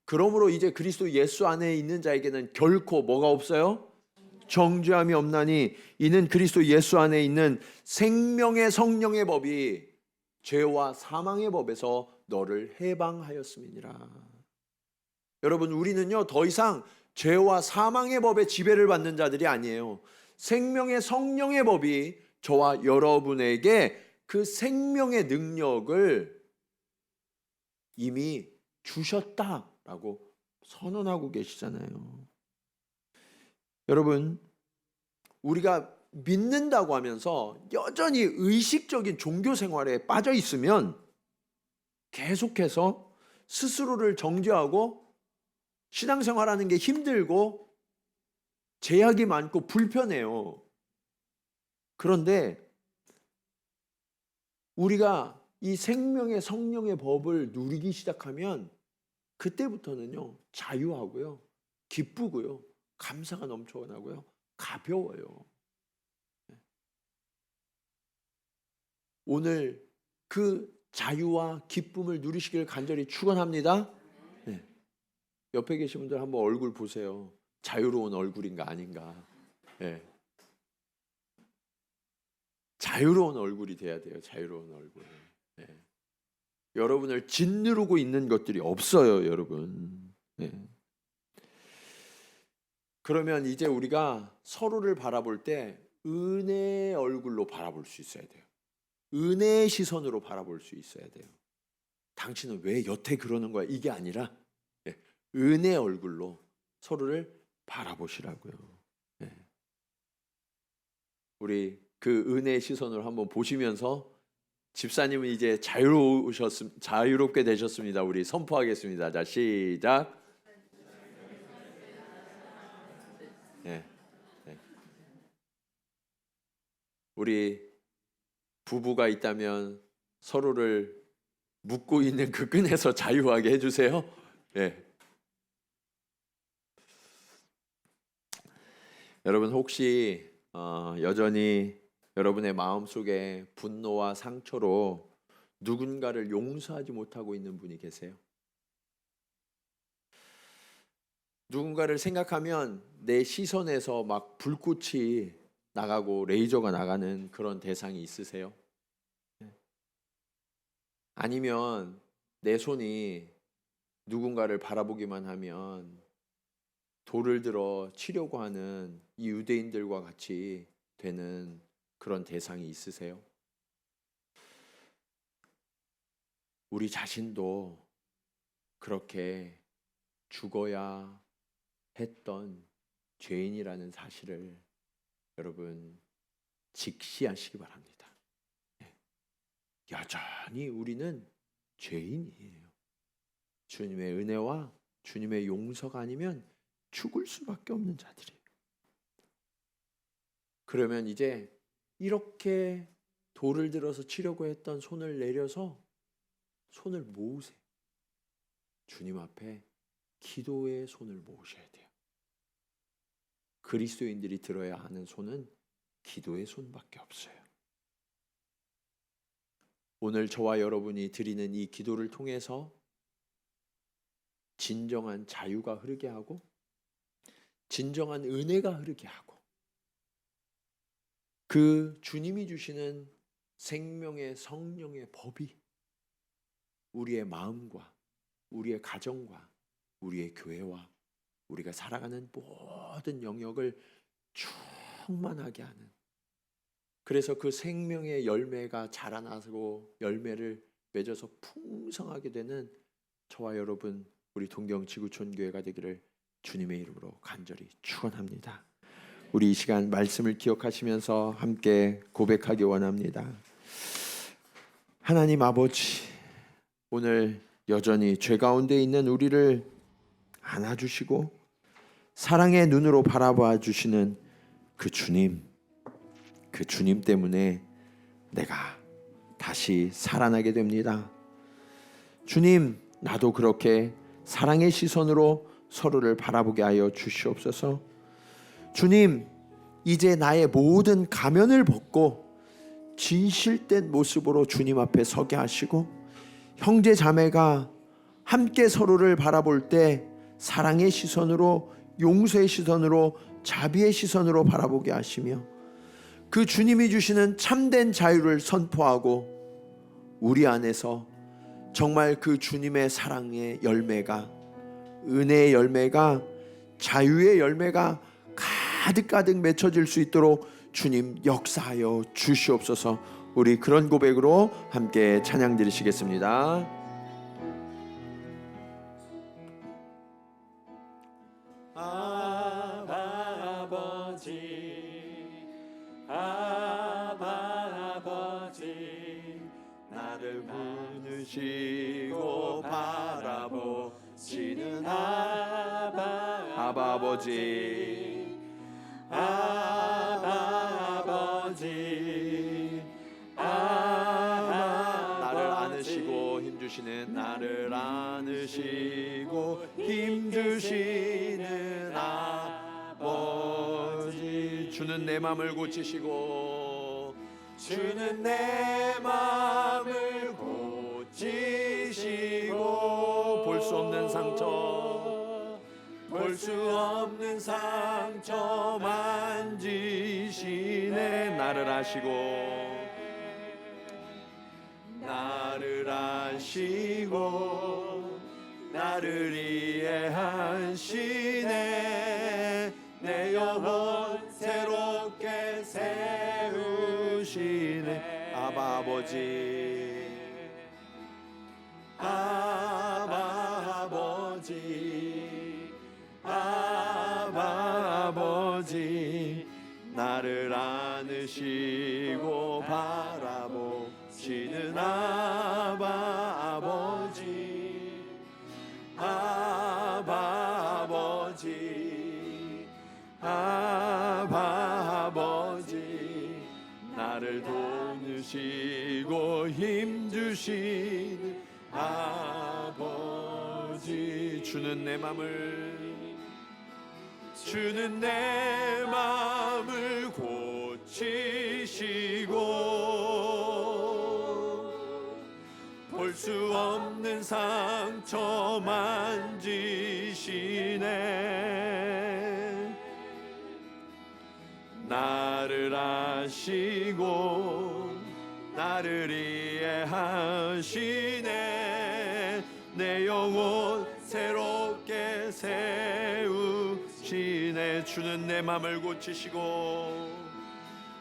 그러므로 이제 그리스도 예수 안에 있는 자에게는 결코 뭐가 없어요? 정죄함이 없나니 이는 그리스도 예수 안에 있는 생명의 성령의 법이 죄와 사망의 법에서 너를 해방하였음이니라. 여러분, 우리는요 더 이상 죄와 사망의 법의 지배를 받는 자들이 아니에요. 생명의 성령의 법이 저와 여러분에게 그 생명의 능력을 이미 주셨다라고 선언하고 계시잖아요. 여러분, 우리가 믿는다고 하면서 여전히 의식적인 종교 생활에 빠져 있으면 계속해서 스스로를 정죄하고 신앙생활하는 게 힘들고 제약이 많고 불편해요. 그런데 우리가 이 생명의 성령의 법을 누리기 시작하면 그때부터는요 자유하고요, 기쁘고요, 감사가 넘쳐나고요, 가벼워요. 오늘 그 자유와 기쁨을 누리시길 간절히 축원합니다. 네. 옆에 계신 분들 한번 얼굴 보세요. 자유로운 얼굴인가 아닌가. 네. 자유로운 얼굴이 돼야 돼요. 자유로운 얼굴. 네. 여러분을 짓누르고 있는 것들이 없어요, 여러분. 네. 그러면 이제 우리가 서로를 바라볼 때 은혜의 얼굴로 바라볼 수 있어야 돼요. 은혜의 시선으로 바라볼 수 있어야 돼요. 당신은 왜 여태 그러는 거야? 이게 아니라 은혜의 얼굴로 서로를 바라보시라고요. 우리 그 은혜의 시선으로 한번 보시면서 집사님은 이제 자유롭게 되셨습니다. 우리 선포하겠습니다. 자, 시작. 네. 우리 부부가 있다면 서로를 묶고 있는 그 끈에서 자유하게 해주세요. 네. 여러분, 혹시 여전히 여러분의 마음속에 분노와 상처로 누군가를 용서하지 못하고 있는 분이 계세요? 누군가를 생각하면 내 시선에서 막 불꽃이 나가고 레이저가 나가는 그런 대상이 있으세요? 아니면 내 손이 누군가를 바라보기만 하면 돌을 들어 치려고 하는 이 유대인들과 같이 되는 그런 대상이 있으세요? 우리 자신도 그렇게 죽어야 했던 죄인이라는 사실을 여러분 직시하시기 바랍니다. 여전히 우리는 죄인이에요. 주님의 은혜와 주님의 용서가 아니면 죽을 수밖에 없는 자들이에요. 그러면 이제 이렇게 돌을 들어서 치려고 했던 손을 내려서 손을 모으세요. 주님 앞에 기도의 손을 모으셔야 돼요. 그리스도인들이 들어야 하는 손은 기도의 손밖에 없어요. 오늘 저와 여러분이 드리는 이 기도를 통해서 진정한 자유가 흐르게 하고 진정한 은혜가 흐르게 하고 그 주님이 주시는 생명의 성령의 법이 우리의 마음과 우리의 가정과 우리의 교회와 우리가 살아가는 모든 영역을 충만하게 하는, 그래서 그 생명의 열매가 자라나고 열매를 맺어서 풍성하게 되는 저와 여러분 우리 동경 지구촌 교회가 되기를 주님의 이름으로 간절히 축원합니다. 우리 이 시간 말씀을 기억하시면서 함께 고백하기 원합니다. 하나님 아버지, 오늘 여전히 죄 가운데 있는 우리를 안아주시고 사랑의 눈으로 바라봐 주시는 그 주님 때문에 내가 다시 살아나게 됩니다. 주님, 나도 그렇게 사랑의 시선으로 서로를 바라보게 하여 주시옵소서. 주님, 이제 나의 모든 가면을 벗고 진실된 모습으로 주님 앞에 서게 하시고 형제 자매가 함께 서로를 바라볼 때 사랑의 시선으로, 용서의 시선으로, 자비의 시선으로 바라보게 하시며 그 주님이 주시는 참된 자유를 선포하고 우리 안에서 정말 그 주님의 사랑의 열매가, 은혜의 열매가, 자유의 열매가 가득가득 맺혀질 수 있도록 주님 역사하여 주시옵소서. 우리 그런 고백으로 함께 찬양 드리시겠습니다. 아버지, 나를 부르시고 바라보시는 아버지, 나를 안으시고 힘주시는, 나를 안으시고 힘주시는 아버지, 주는 내 마음을 고치시고, 주는 내 마음을 고치시고, 볼 수 없는 상처, 볼 수 없는 상처 만지시네. 나를 아시고, 나를 아시고 나를 이해하시네. 내 영혼 새롭게 세우시네. 아버지, 아버지, 나를 안으시고 바라보시는 아버지, 아버지, 나를 도우시고 힘주시는 아버지, 주는 내 맘을 고치시고, 볼 수 없는 상처 만지시네. 나를 아시고 나를 이해하시네. 내 영혼 새롭게 세우시네. 주는 내 맘을 고치시고,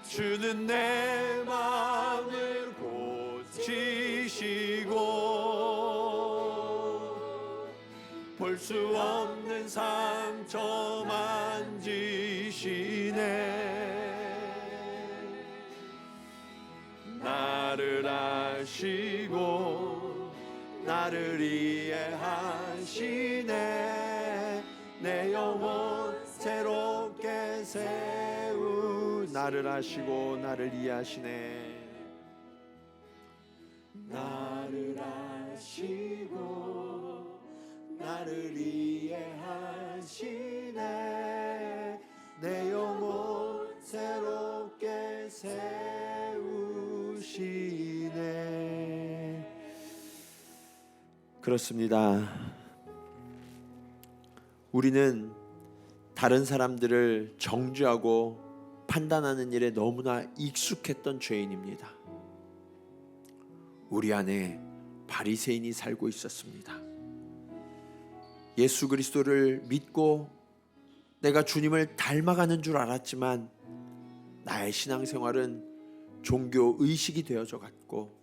주는 내 맘을 고치시고, 볼 수 없는 상처 만지시네. 나를 아시고 나를 이해하시네. 내 영혼 새롭게 세우. 나를 아시고 나를 이해하시네. 나를 아시고 나를 이해하시네. 내 영혼 새롭게 세우시네. 그렇습니다. 우리는 다른 사람들을 정죄하고 판단하는 일에 너무나 익숙했던 죄인입니다. 우리 안에 바리새인이 살고 있었습니다. 예수 그리스도를 믿고 내가 주님을 닮아가는 줄 알았지만 나의 신앙생활은 종교 의식이 되어져 갔고,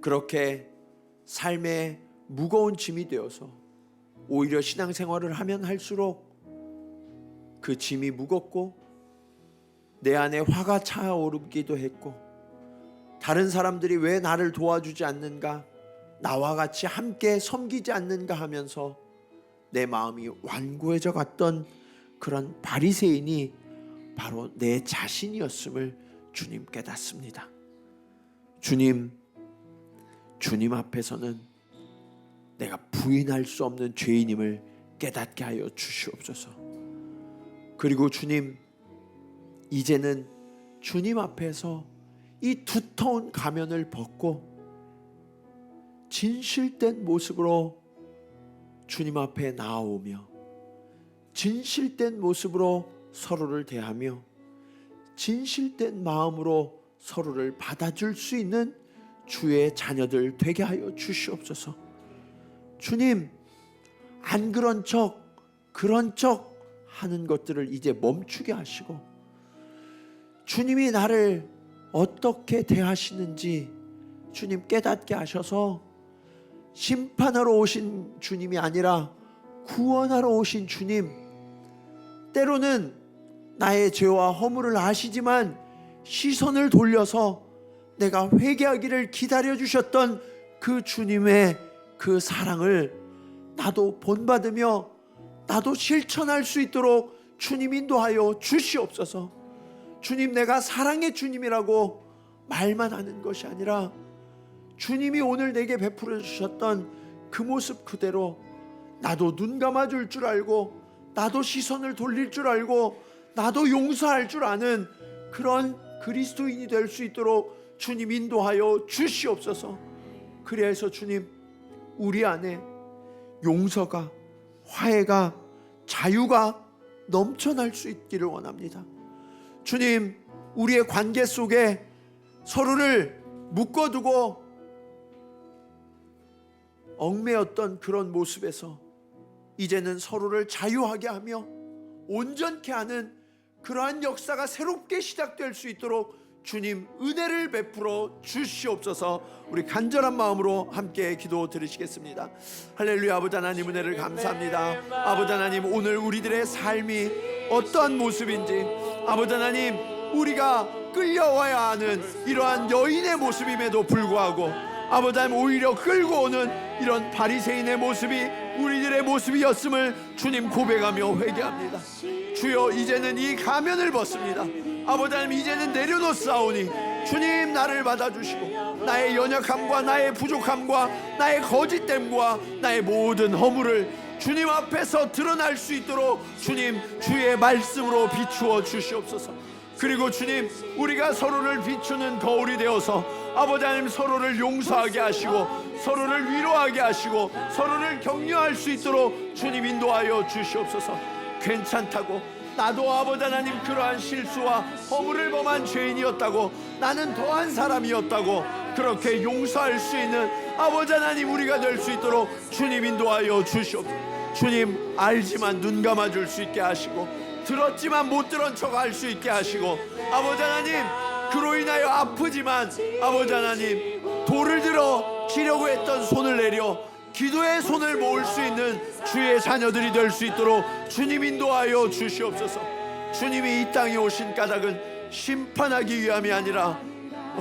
그렇게 삶의 무거운 짐이 되어서 오히려 신앙생활을 하면 할수록 그 짐이 무겁고 내 안에 화가 차오르기도 했고, 다른 사람들이 왜 나를 도와주지 않는가, 나와 같이 함께 섬기지 않는가 하면서 내 마음이 완고해져 갔던 그런 바리새인이 바로 내 자신이었음을 주님 깨닫습니다. 주님 앞에서는 내가 부인할 수 없는 죄인임을 깨닫게 하여 주시옵소서. 그리고 주님, 이제는 주님 앞에서 이 두터운 가면을 벗고 진실된 모습으로 주님 앞에 나아오며 진실된 모습으로 서로를 대하며 진실된 마음으로 서로를 받아줄 수 있는 주의 자녀들 되게 하여 주시옵소서. 주님, 안 그런 척 그런 척 하는 것들을 이제 멈추게 하시고, 주님이 나를 어떻게 대하시는지 주님 깨닫게 하셔서 심판하러 오신 주님이 아니라 구원하러 오신 주님, 때로는 나의 죄와 허물을 아시지만 시선을 돌려서 내가 회개하기를 기다려주셨던 그 주님의 그 사랑을 나도 본받으며 나도 실천할 수 있도록 주님 인도하여 주시옵소서. 주님, 내가 사랑의 주님이라고 말만 하는 것이 아니라 주님이 오늘 내게 베풀어 주셨던 그 모습 그대로 나도 눈 감아줄 줄 알고, 나도 시선을 돌릴 줄 알고, 나도 용서할 줄 아는 그런 그리스도인이 될 수 있도록 주님 인도하여 주시옵소서. 그래서 주님, 우리 안에 용서가, 화해가, 자유가 넘쳐날 수 있기를 원합니다. 주님, 우리의 관계 속에 서로를 묶어두고 얽매였던 그런 모습에서 이제는 서로를 자유하게 하며 온전케 하는 그러한 역사가 새롭게 시작될 수 있도록 주님 은혜를 베풀어 주시옵소서. 우리 간절한 마음으로 함께 기도 드리시겠습니다. 할렐루야. 아버지 하나님, 은혜를 감사합니다. 아버지 하나님, 오늘 우리들의 삶이 어떠한 모습인지, 아버지 하나님, 우리가 끌려와야 하는 이러한 여인의 모습임에도 불구하고 아버지 하나님, 오히려 끌고 오는 이런 바리새인의 모습이 우리들의 모습이었음을 주님 고백하며 회개합니다. 주여, 이제는 이 가면을 벗습니다. 아버지 하나님, 이제는 내려놓사오니 주님 나를 받아주시고 나의 연약함과 나의 부족함과 나의 거짓됨과 나의 모든 허물을 주님 앞에서 드러날 수 있도록 주님 주의 말씀으로 비추어 주시옵소서. 그리고 주님, 우리가 서로를 비추는 거울이 되어서 아버지 하나님, 서로를 용서하게 하시고 서로를 위로하게 하시고 서로를 격려할 수 있도록 주님 인도하여 주시옵소서. 괜찮다고, 나도 아버지 하나님 그러한 실수와 허물을 범한 죄인이었다고, 나는 더한 사람이었다고 그렇게 용서할 수 있는 아버지 하나님 우리가 될 수 있도록 주님 인도하여 주시옵소서. 주님, 알지만 눈 감아줄 수 있게 하시고 들었지만 못 들은 척 할 수 있게 하시고, 아버지 하나님, 그로 인하여 아프지만 아버지 하나님 돌을 들어 치려고 했던 손을 내려 기도의 손을 모을 수 있는 주의 자녀들이 될 수 있도록 주님 인도하여 주시옵소서. 주님이 이 땅에 오신 까닭은 심판하기 위함이 아니라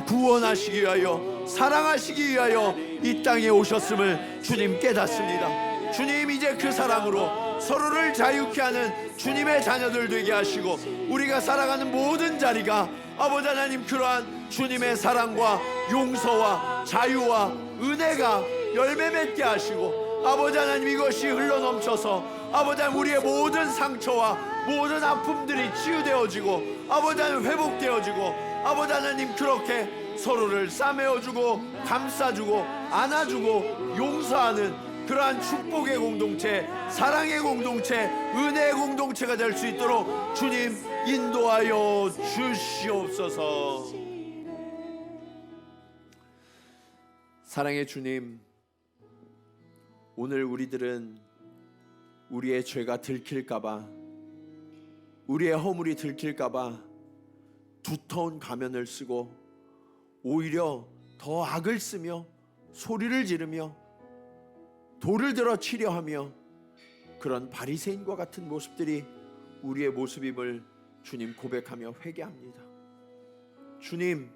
구원하시기 위하여, 사랑하시기 위하여 이 땅에 오셨음을 주님 깨닫습니다. 주님, 이제 그 사랑으로 서로를 자유케 하는 주님의 자녀들 되게 하시고, 우리가 살아가는 모든 자리가 아버지 하나님 그러한 주님의 사랑과 용서와 자유와 은혜가 열매 맺게 하시고, 아버지 하나님 이것이 흘러넘쳐서 아버지 하나님 우리의 모든 상처와 모든 아픔들이 치유되어지고 아버지 하나님 회복되어지고, 아버지 하나님 그렇게 서로를 싸매어주고 감싸주고 안아주고 용서하는 그러한 축복의 공동체, 사랑의 공동체, 은혜의 공동체가 될 수 있도록 주님 인도하여 주시옵소서. 사랑의 주님, 오늘 우리들은 우리의 죄가 들킬까봐, 우리의 허물이 들킬까봐 두터운 가면을 쓰고 오히려 더 악을 쓰며 소리를 지르며 돌을 들어 치려 하며 그런 바리새인과 같은 모습들이 우리의 모습임을 주님 고백하며 회개합니다. 주님,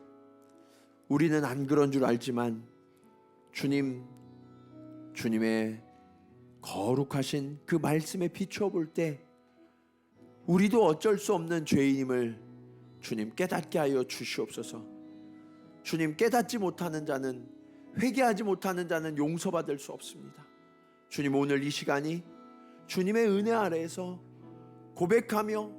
우리는 안 그런 줄 알지만 주님의 거룩하신 그 말씀에 비추어 볼 때 우리도 어쩔 수 없는 죄인임을 주님 깨닫게 하여 주시옵소서. 주님, 깨닫지 못하는 자는, 회개하지 못하는 자는 용서받을 수 없습니다. 주님, 오늘 이 시간이 주님의 은혜 아래에서 고백하며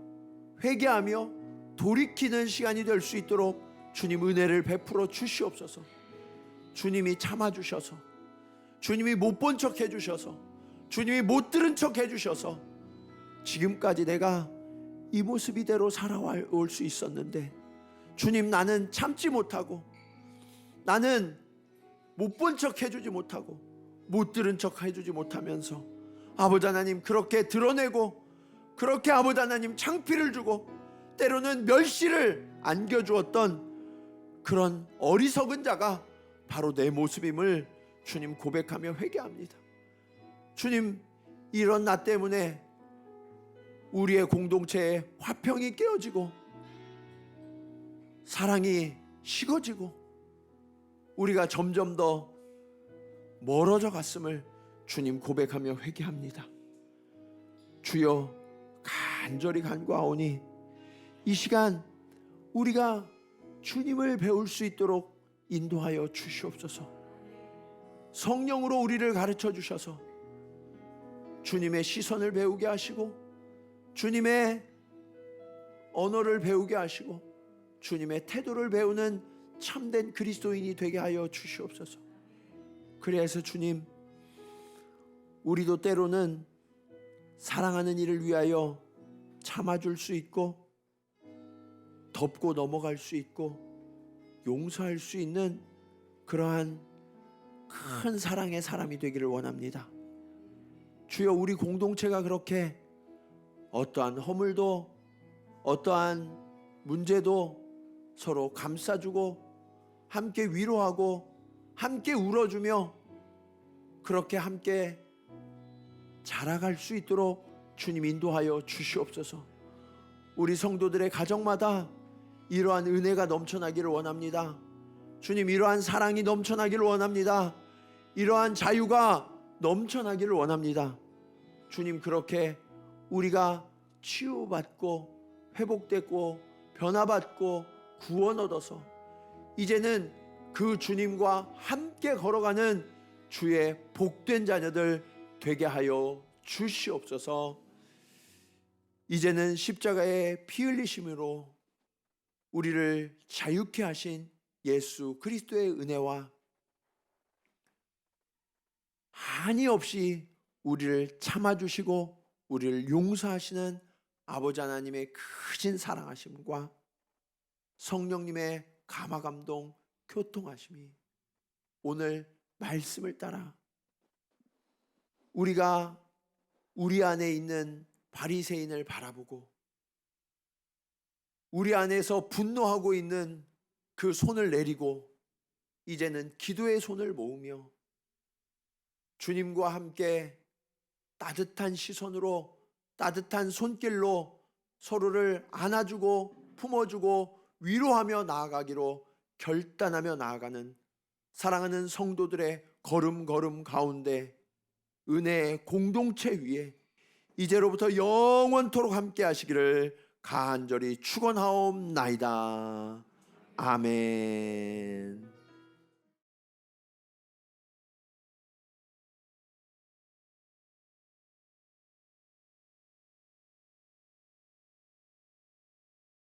회개하며 돌이키는 시간이 될 수 있도록 주님 은혜를 베풀어 주시옵소서. 주님이 참아주셔서, 주님이 못 본 척 해주셔서, 주님이 못 들은 척 해주셔서 지금까지 내가 이 모습 이대로 살아올 수 있었는데, 주님, 나는 참지 못하고, 나는 못 본 척 해주지 못하고 못 들은 척 해주지 못하면서 아버지 하나님 그렇게 드러내고, 그렇게 아버지 하나님 창피를 주고 때로는 멸시를 안겨주었던 그런 어리석은 자가 바로 내 모습임을 주님 고백하며 회개합니다. 주님, 이런 나 때문에 우리의 공동체에 화평이 깨어지고 사랑이 식어지고 우리가 점점 더 멀어져 갔음을 주님 고백하며 회개합니다. 주여, 간절히 간구하오니 이 시간 우리가 주님을 배울 수 있도록 인도하여 주시옵소서. 성령으로 우리를 가르쳐 주셔서 주님의 시선을 배우게 하시고 주님의 언어를 배우게 하시고 주님의 태도를 배우는 참된 그리스도인이 되게 하여 주시옵소서. 그래서 주님, 우리도 때로는 사랑하는 이를 위하여 참아줄 수 있고 덮고 넘어갈 수 있고 용서할 수 있는 그러한 큰 사랑의 사람이 되기를 원합니다. 주여, 우리 공동체가 그렇게 어떠한 허물도 어떠한 문제도 서로 감싸주고 함께 위로하고 함께 울어주며 그렇게 함께 자라갈 수 있도록 주님 인도하여 주시옵소서. 우리 성도들의 가정마다 이러한 은혜가 넘쳐나기를 원합니다. 주님, 이러한 사랑이 넘쳐나기를 원합니다. 이러한 자유가 넘쳐나기를 원합니다. 주님, 그렇게 우리가 치유받고 회복되고 변화받고 구원 얻어서 이제는 그 주님과 함께 걸어가는 주의 복된 자녀들 되게 하여 주시옵소서. 이제는 십자가의 피 흘리심으로 우리를 자유케 하신 예수 그리스도의 은혜와 한이 없이 우리를 참아주시고 우리를 용서하시는 아버지 하나님의 크신 사랑하심과 성령님의 감화감동 교통하심이 오늘 말씀을 따라 우리가 우리 안에 있는 바리새인을 바라보고 우리 안에서 분노하고 있는 그 손을 내리고 이제는 기도의 손을 모으며 주님과 함께 따뜻한 시선으로 따뜻한 손길로 서로를 안아주고 품어주고 위로하며 나아가기로 결단하며 나아가는 사랑하는 성도들의 걸음걸음 가운데 은혜의 공동체 위에 이제로부터 영원토록 함께 하시기를 간절히 축원하옵나이다. 아멘.